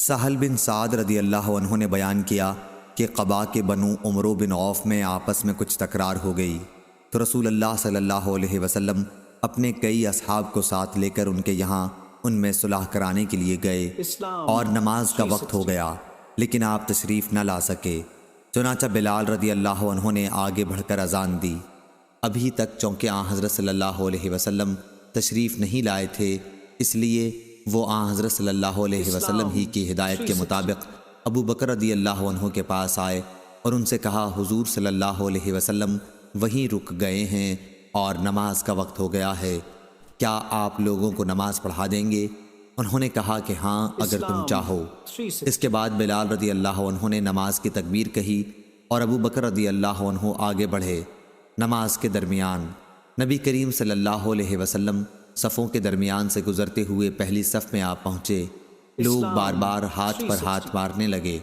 سہل بن سعد رضی اللہ عنہ نے بیان کیا کہ قبا کے بنو عمرو بن عوف میں آپس میں کچھ تکرار ہو گئی تو رسول اللہ صلی اللہ علیہ وسلم اپنے کئی اصحاب کو ساتھ لے کر ان کے یہاں ان میں صلح کرانے کے لیے گئے اور نماز کا وقت ہو گیا لیکن آپ تشریف نہ لا سکے۔ چنانچہ بلال رضی اللہ عنہ نے آگے بڑھ کر اذان دی۔ ابھی تک چونکہ حضرت صلی اللہ علیہ وسلم تشریف نہیں لائے تھے، اس لیے وہ حضرت صلی اللہ علیہ وسلم ہی کی ہدایت کے مطابق ابو بکر رضی اللہ عنہ کے پاس آئے اور ان سے کہا حضور صلی اللہ علیہ وسلم وہیں رک گئے ہیں اور نماز کا وقت ہو گیا ہے، کیا آپ لوگوں کو نماز پڑھا دیں گے؟ انہوں نے کہا کہ ہاں اگر تم چاہو۔ اس کے بعد بلال رضی اللہ عنہ نے نماز کی تکبیر کہی اور ابو بکر رضی اللہ عنہ آگے بڑھے۔ نماز کے درمیان نبی کریم صلی اللہ علیہ وسلم صفوں کے درمیان سے گزرتے ہوئے پہلی صف میں آپ پہنچے۔ لوگ بار بار ہاتھ پر ہاتھ مارنے لگے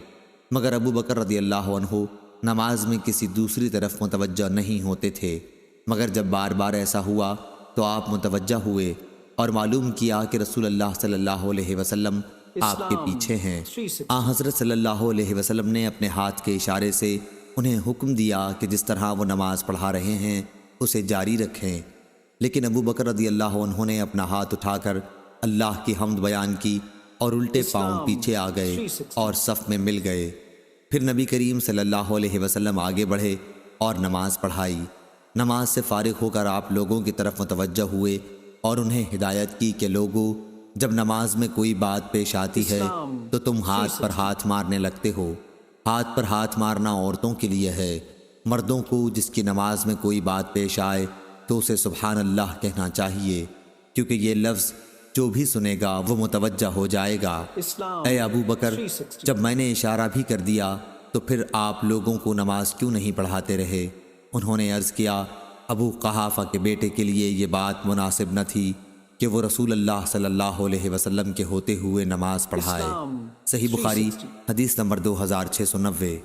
مگر ابو بکر رضی اللہ عنہ نماز میں کسی دوسری طرف متوجہ نہیں ہوتے تھے، مگر جب بار بار ایسا ہوا تو آپ متوجہ ہوئے اور معلوم کیا کہ رسول اللہ صلی اللہ علیہ وسلم آپ کے پیچھے ہیں۔ حضرت صلی اللہ علیہ وسلم نے اپنے ہاتھ کے اشارے سے انہیں حکم دیا کہ جس طرح وہ نماز پڑھا رہے ہیں اسے جاری رکھیں، لیکن ابو بکر رضی اللہ عنہ نے اپنا ہاتھ اٹھا کر اللہ کی حمد بیان کی اور الٹے پاؤں پیچھے آ گئے اور صف میں مل گئے۔ پھر نبی کریم صلی اللہ علیہ وسلم آگے بڑھے اور نماز پڑھائی۔ نماز سے فارغ ہو کر آپ لوگوں کی طرف متوجہ ہوئے اور انہیں ہدایت کی کہ لوگوں، جب نماز میں کوئی بات پیش آتی ہے تو تم ہاتھ پر ہاتھ مارنے لگتے ہو۔ ہاتھ پر ہاتھ مارنا عورتوں کے لیے ہے، مردوں کو جس کی نماز میں کوئی بات پیش آئے تو اسے سبحان اللہ کہنا چاہیے، کیونکہ یہ لفظ جو بھی سنے گا وہ متوجہ ہو جائے گا۔ اے ابو بکر، جب میں نے اشارہ بھی کر دیا تو پھر آپ لوگوں کو نماز کیوں نہیں پڑھاتے رہے؟ انہوں نے عرض کیا ابو قحافہ کے بیٹے کے لیے یہ بات مناسب نہ تھی کہ وہ رسول اللہ صلی اللہ علیہ وسلم کے ہوتے ہوئے نماز پڑھائے۔ صحیح بخاری حدیث نمبر 2690۔